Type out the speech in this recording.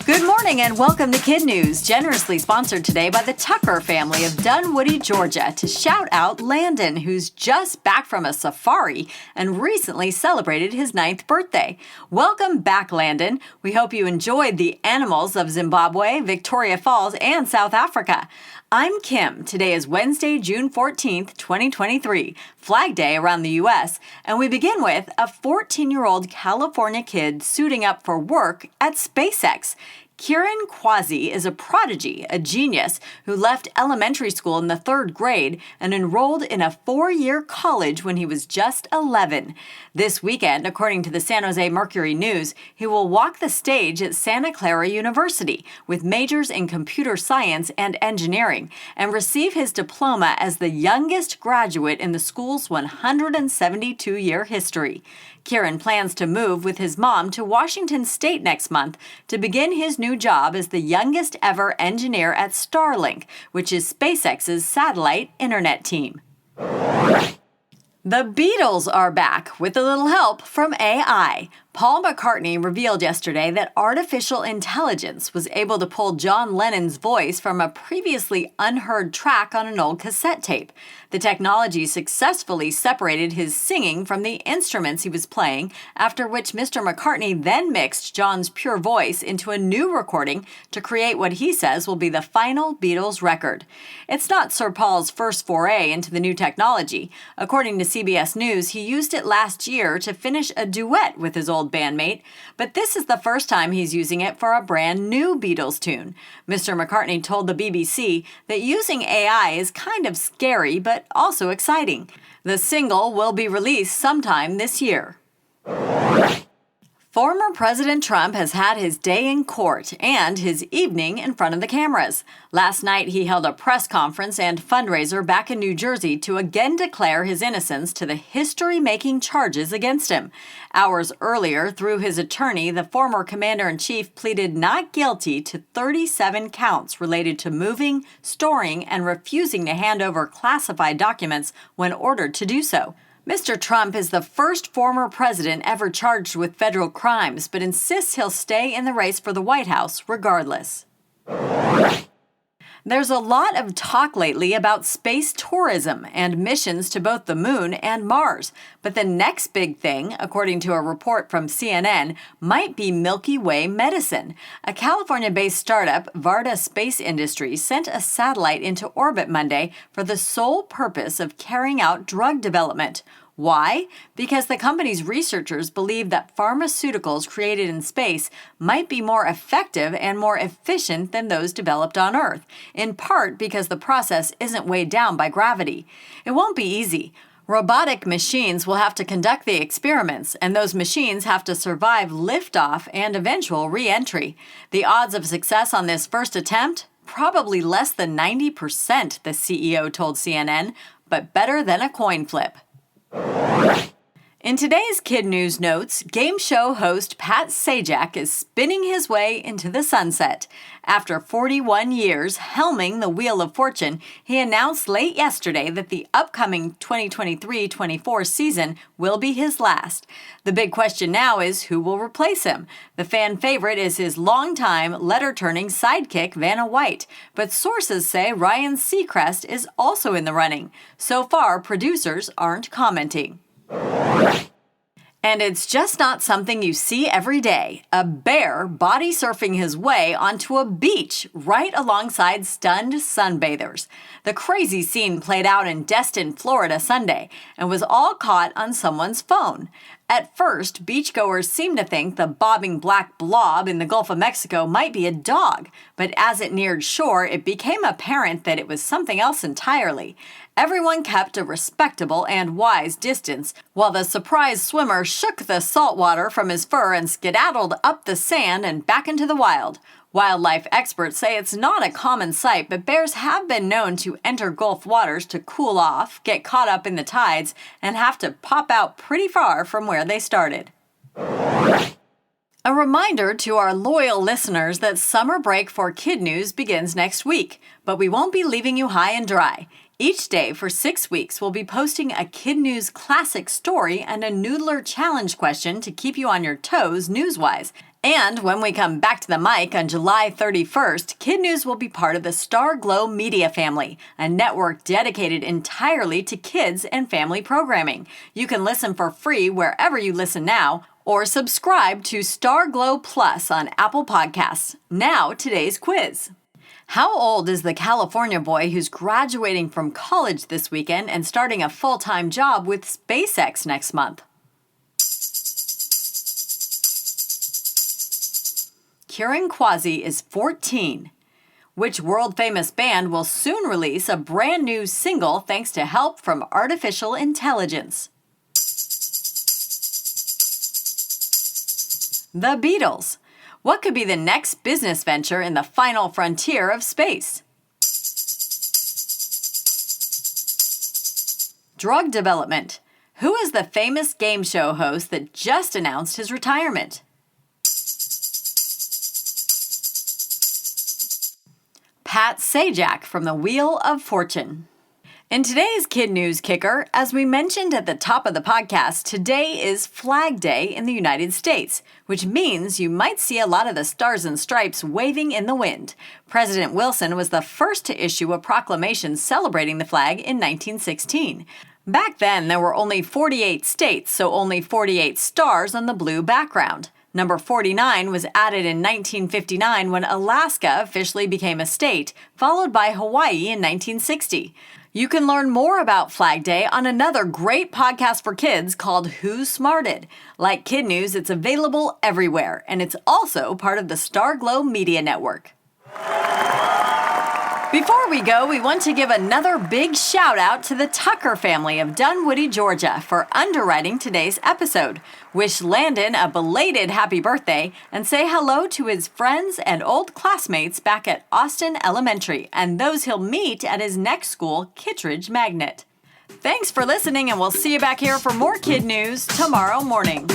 Good morning and welcome to KidNuz, generously sponsored today by the Tucker family of Dunwoody, Georgia, to shout out Landon, who's just back from a safari and recently celebrated his 9th birthday. Welcome back, Landon. We hope you enjoyed the animals of Zimbabwe, Victoria Falls, and South Africa. I'm Kim. Today is Wednesday, June 14th, 2023, Flag Day around the U.S., and we begin with a 14-year-old California kid suiting up for work at SpaceX. Kieran Kwasi is a prodigy, a genius, who left elementary school in the 3rd grade and enrolled in a 4-year college when he was just 11. This weekend, according to the San Jose Mercury News, he will walk the stage at Santa Clara University with majors in computer science and engineering and receive his diploma as the youngest graduate in the school's 172-year history. Kieran plans to move with his mom to Washington State next month to begin his new job as the youngest ever engineer at Starlink, which is SpaceX's satellite internet team. The Beatles are back with a little help from AI. Paul McCartney revealed yesterday that artificial intelligence was able to pull John Lennon's voice from a previously unheard track on an old cassette tape. The technology successfully separated his singing from the instruments he was playing, after which Mr. McCartney then mixed John's pure voice into a new recording to create what he says will be the final Beatles record. It's not Sir Paul's first foray into the new technology. According to CBS News, he used it last year to finish a duet with his old bandmate, but this is the first time he's using it for a brand new Beatles tune. Mr. McCartney told the BBC that using AI is kind of scary, but also exciting. The single will be released sometime this year. Former President Trump has had his day in court and his evening in front of the cameras. Last night, he held a press conference and fundraiser back in New Jersey to again declare his innocence to the history-making charges against him. Hours earlier, through his attorney, the former commander-in-chief pleaded not guilty to 37 counts related to moving, storing, and refusing to hand over classified documents when ordered to do so. Mr. Trump is the first former president ever charged with federal crimes, but insists he'll stay in the race for the White House regardless. There's a lot of talk lately about space tourism and missions to both the moon and Mars. But the next big thing, according to a report from CNN, might be Milky Way medicine. A California-based startup, Varda Space Industries, sent a satellite into orbit Monday for the sole purpose of carrying out drug development. Why? Because the company's researchers believe that pharmaceuticals created in space might be more effective and more efficient than those developed on Earth, in part because the process isn't weighed down by gravity. It won't be easy. Robotic machines will have to conduct the experiments, and those machines have to survive liftoff and eventual re-entry. The odds of success on this first attempt? Probably less than 90%, the CEO told CNN, but better than a coin flip. In today's KidNuz notes, game show host Pat Sajak is spinning his way into the sunset. After 41 years helming the Wheel of Fortune, he announced late yesterday that the upcoming 2023-24 season will be his last. The big question now is who will replace him. The fan favorite is his longtime letter-turning sidekick Vanna White, but sources say Ryan Seacrest is also in the running. So far, producers aren't commenting. And it's just not something you see every day. A bear body surfing his way onto a beach right alongside stunned sunbathers. The crazy scene played out in Destin, Florida Sunday and was all caught on someone's phone. At first, beachgoers seemed to think the bobbing black blob in the Gulf of Mexico might be a dog, but as it neared shore, it became apparent that it was something else entirely. Everyone kept a respectable and wise distance, while the surprised swimmer shook the salt water from his fur and skedaddled up the sand and back into the wild. Wildlife experts say it's not a common sight, but bears have been known to enter Gulf waters to cool off, get caught up in the tides, and have to pop out pretty far from where they started. A reminder to our loyal listeners that summer break for KidNuz begins next week, but we won't be leaving you high and dry. Each day for 6 weeks, we'll be posting a KidNuz classic story and a Noodler challenge question to keep you on your toes news-wise. And when we come back to the mic on July 31st, KidNuz will be part of the Starglow Media family, a network dedicated entirely to kids and family programming. You can listen for free wherever you listen now, or subscribe to Starglow Plus on Apple Podcasts. Now, today's quiz. How old is the California boy who's graduating from college this weekend and starting a full-time job with SpaceX next month? Kieran Kwasi is 14. Which world-famous band will soon release a brand new single thanks to help from artificial intelligence? The Beatles. What could be the next business venture in the final frontier of space? Drug development. Who is the famous game show host that just announced his retirement? Pat Sajak from the Wheel of Fortune. In today's KidNuz Kicker, as we mentioned at the top of the podcast, today is Flag Day in the United States, which means you might see a lot of the stars and stripes waving in the wind. President Wilson was the first to issue a proclamation celebrating the flag in 1916. Back then, there were only 48 states, so only 48 stars on the blue background. Number 49 was added in 1959 when Alaska officially became a state, followed by Hawaii in 1960. You can learn more about Flag Day on another great podcast for kids called Who Smarted. Like KidNuz, it's available everywhere, and it's also part of the Starglow Media Network. Before we go, we want to give another big shout out to the Tucker family of Dunwoody, Georgia for underwriting today's episode. Wish Landon a belated happy birthday and say hello to his friends and old classmates back at Austin Elementary and those he'll meet at his next school, Kittredge Magnet. Thanks for listening, and we'll see you back here for more KidNuz tomorrow morning.